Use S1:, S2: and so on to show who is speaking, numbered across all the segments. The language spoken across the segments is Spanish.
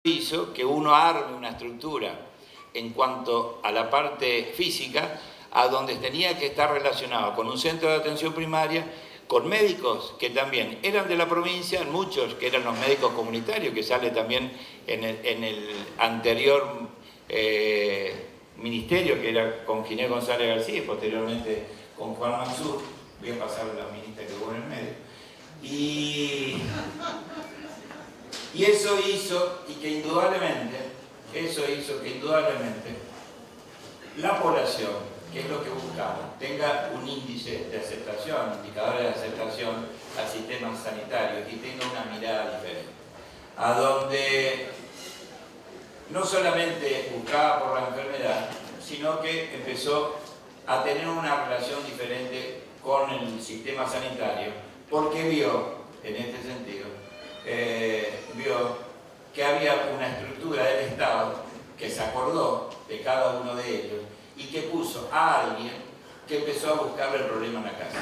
S1: hizo que uno arme una estructura en cuanto a la parte física, a donde tenía que estar relacionado con un centro de atención primaria, con médicos que también eran de la provincia, muchos que eran los médicos comunitarios, que sale también en el anterior ministerio, que era con Ginés González García y posteriormente con Juan Mansur. Voy a pasar a la ministra que hubo en el medio. Y eso hizo que indudablemente la población, que es lo que buscamos, tenga un índice de aceptación, indicadores de aceptación al sistema sanitario y tenga una mirada diferente, a donde no solamente buscaba por la enfermedad, sino que empezó a tener una relación diferente con el sistema sanitario, porque vio, en este sentido, vio que había una estructura del Estado que se acordó de cada uno de ellos y que puso a alguien que empezó a buscarle el problema en la casa.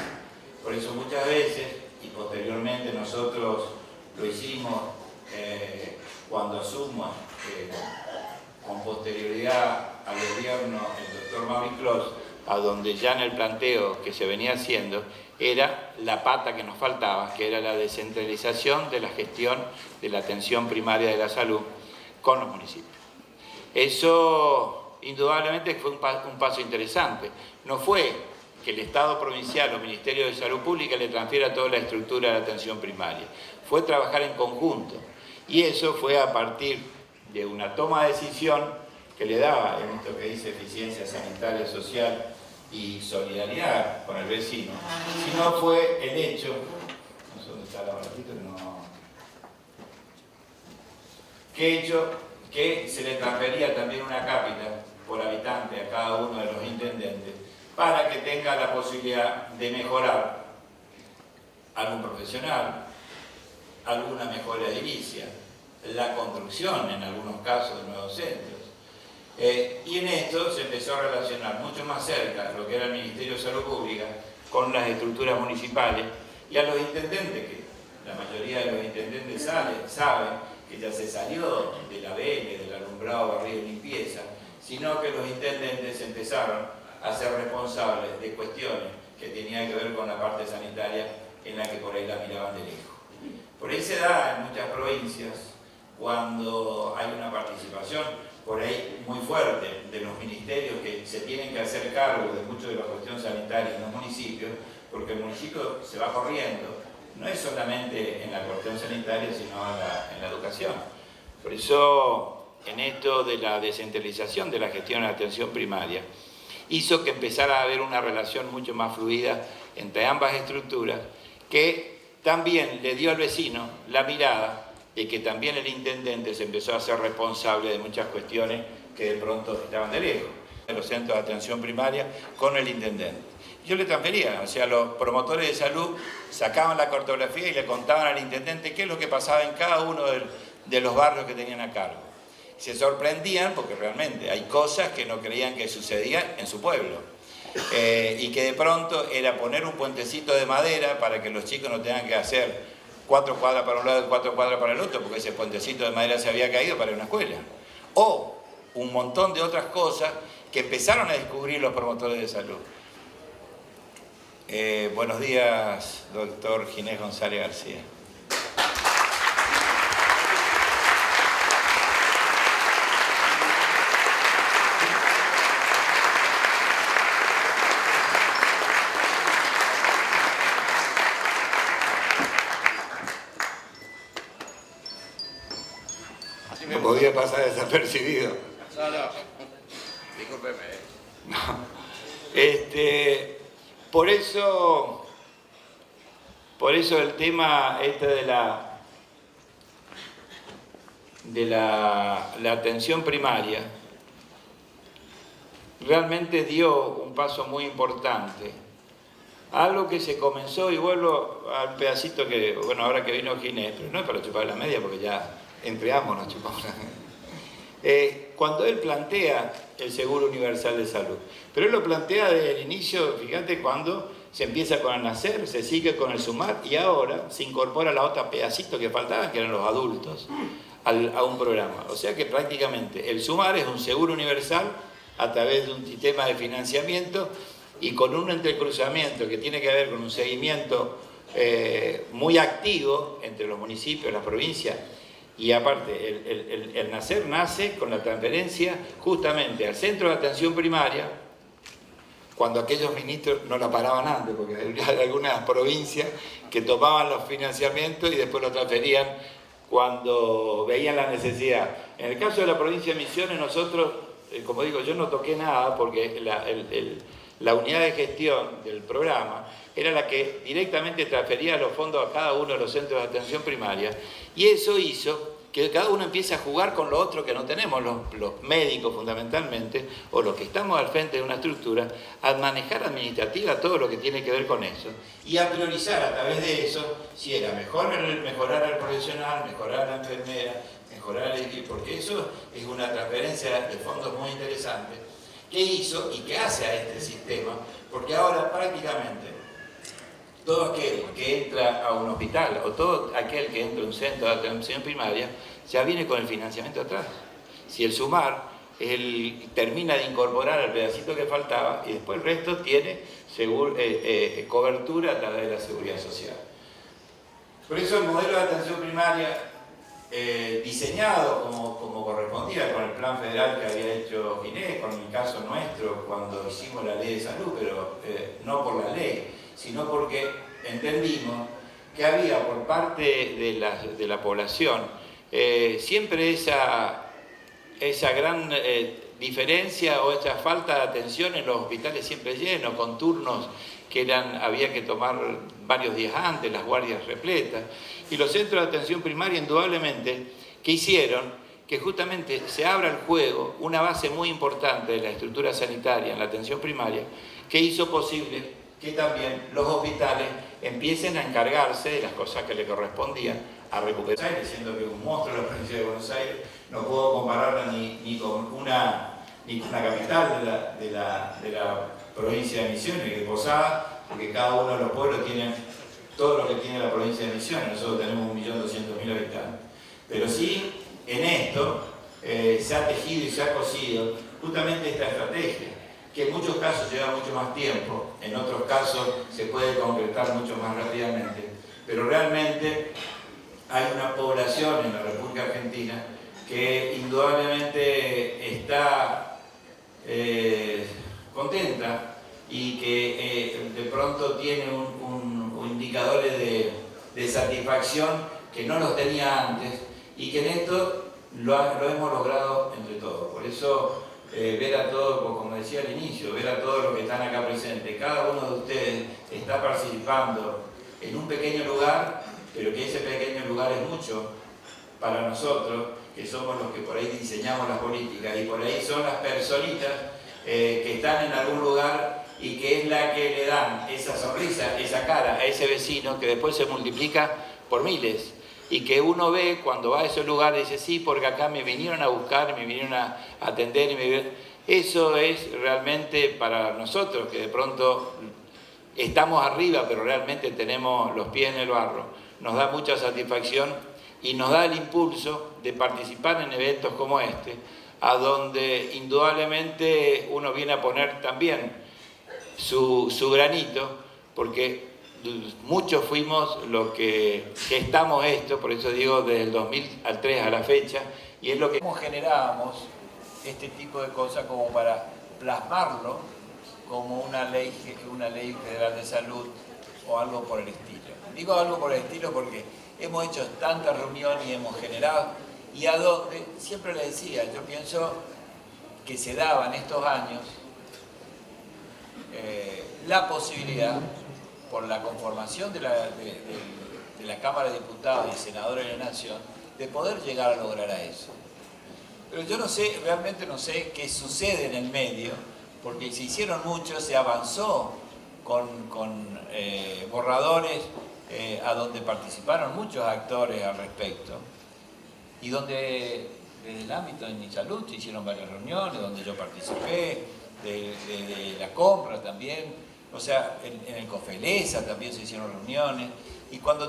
S1: Por eso muchas veces, y posteriormente nosotros lo hicimos cuando asumo con posterioridad al gobierno el doctor Mauri Clos, a donde ya en el planteo que se venía haciendo era la pata que nos faltaba, que era la descentralización de la gestión de la atención primaria de la salud con los municipios. Eso indudablemente fue un paso interesante. No fue que el Estado provincial o Ministerio de Salud Pública le transfiera toda la estructura de la atención primaria. Fue trabajar en conjunto. Y eso fue a partir de una toma de decisión que le daba, en esto que dice eficiencia sanitaria, social y solidaridad con el vecino, sino fue el hecho, no sé dónde está el aparatito, que se le transfería también una cápita por habitante a cada uno de los intendentes para que tenga la posibilidad de mejorar algún profesional, alguna mejora edilicia, la construcción en algunos casos de nuevos centros. Y en esto se empezó a relacionar mucho más cerca lo que era el Ministerio de Salud Pública con las estructuras municipales y a los intendentes, que la mayoría de los intendentes saben que ya se salió de la BL, del alumbrado, barrido y limpieza, sino que los intendentes empezaron a ser responsables de cuestiones que tenían que ver con la parte sanitaria en la que por ahí la miraban de lejos. Por ahí se da en muchas provincias cuando hay una participación por ahí muy fuerte de los ministerios que se tienen que hacer cargo de mucho de la cuestión sanitaria en los municipios, porque el municipio se va corriendo, no es solamente en la cuestión sanitaria, sino en la educación. Por eso, en esto de la descentralización de la gestión de la atención primaria, hizo que empezara a haber una relación mucho más fluida entre ambas estructuras, que también le dio al vecino la mirada de que también el intendente se empezó a ser responsable de muchas cuestiones que de pronto estaban de lejos, de los centros de atención primaria con el intendente. Yo le transfería, o sea, los promotores de salud sacaban la cartografía y le contaban al intendente qué es lo que pasaba en cada uno de los barrios que tenían a cargo. Se sorprendían porque realmente hay cosas que no creían que sucedían en su pueblo. Y que de pronto era poner un puentecito de madera para que los chicos no tengan que hacer 4 cuadras para un lado y 4 cuadras para el otro, porque ese puentecito de madera se había caído para una escuela. O un montón de otras cosas que empezaron a descubrir los promotores de salud. Buenos días, doctor Ginés González García. No podía pasar desapercibido.
S2: No. Discúlpeme.
S1: No. Por eso el tema de la atención primaria realmente dio un paso muy importante. Algo que se comenzó, y vuelvo al pedacito que, bueno, ahora que vino Ginés, pero no es para chupar la media porque ya entre ambos nos chupamos la media. Cuando él plantea el Seguro Universal de Salud, pero él lo plantea desde el inicio, fíjate, cuando se empieza con el nacer, se sigue con el sumar y ahora se incorpora la otra pedacito que faltaba, que eran los adultos. a un programa. O sea que prácticamente el SUMAR es un seguro universal a través de un sistema de financiamiento y con un entrecruzamiento que tiene que ver con un seguimiento muy activo entre los municipios, las provincias, y aparte el NACER nace con la transferencia justamente al centro de atención primaria, cuando aquellos ministros no la paraban antes, porque hay algunas provincias que tomaban los financiamientos y después los transferían cuando veían la necesidad. En el caso de la provincia de Misiones, nosotros, como digo, yo no toqué nada porque la unidad de gestión del programa era la que directamente transfería los fondos a cada uno de los centros de atención primaria, y eso hizo que cada uno empiece a jugar con lo otro que no tenemos, los médicos fundamentalmente, o los que estamos al frente de una estructura, a manejar administrativa todo lo que tiene que ver con eso, y a priorizar a través de eso si era mejorar al profesional, mejorar a la enfermera, mejorar el equipo, porque eso es una transferencia de fondos muy interesante que hizo y que hace a este sistema, porque ahora prácticamente todo aquel que entra a un hospital o todo aquel que entra a un centro de atención primaria ya viene con el financiamiento atrás. Si el SUMAR termina de incorporar el pedacito que faltaba y después el resto tiene cobertura a través de la seguridad social. Por eso el modelo de atención primaria, diseñado como correspondía con el plan federal que había hecho Ginés, con el caso nuestro cuando hicimos la ley de salud, pero no por la ley, sino porque entendimos que había por parte de la población siempre esa gran diferencia o esa falta de atención en los hospitales siempre llenos, con turnos que había que tomar varios días antes, las guardias repletas. Y los centros de atención primaria indudablemente que hicieron que justamente se abra el juego una base muy importante de la estructura sanitaria en la atención primaria, que hizo posible que también los hospitales empiecen a encargarse de las cosas que le correspondían a recuperar, siendo que un monstruo de la provincia de Buenos Aires no puedo compararla ni con una capital de la provincia de Misiones, que es Posada, porque cada uno de los pueblos tiene todo lo que tiene la provincia de Misiones. Nosotros tenemos 1.200.000 habitantes. Pero sí, en esto se ha tejido y se ha cosido justamente esta estrategia, que en muchos casos lleva mucho más tiempo, en otros casos se puede concretar mucho más rápidamente, pero realmente hay una población en la República Argentina que indudablemente está contenta y que de pronto tiene indicadores de satisfacción que no los tenía antes, y que en esto lo hemos logrado entre todos. Por eso ver a todos, como decía al inicio, ver a todos los que están acá presentes, cada uno de ustedes está participando en un pequeño lugar, pero que ese pequeño lugar es mucho para nosotros, que somos los que por ahí diseñamos las políticas, y por ahí son las personitas que están en algún lugar y que es la que le dan esa sonrisa, esa cara a ese vecino, que después se multiplica por miles, y que uno ve cuando va a esos lugares y dice, sí, porque acá me vinieron a buscar, me vinieron a atender, eso es realmente para nosotros, que de pronto estamos arriba, pero realmente tenemos los pies en el barro, nos da mucha satisfacción y nos da el impulso de participar en eventos como este, a donde indudablemente uno viene a poner también su granito, porque muchos fuimos los que estamos esto, por eso digo desde el 2003 a la fecha, y es lo que generábamos este tipo de cosas como para plasmarlo como una ley federal de salud o algo por el estilo. Digo algo por el estilo porque hemos hecho tantas reuniones y hemos generado, y a donde, siempre le decía, yo pienso que se daba en estos años la posibilidad, por la conformación de la Cámara de Diputados y Senadores de la Nación, de poder llegar a lograr a eso. Pero yo no sé, realmente no sé qué sucede en el medio, porque se hicieron muchos, se avanzó con borradores a donde participaron muchos actores al respecto, y donde desde el ámbito de mi salud se hicieron varias reuniones, donde yo participé, de la compra también, o sea, en el COFELESA también se hicieron reuniones, y cuando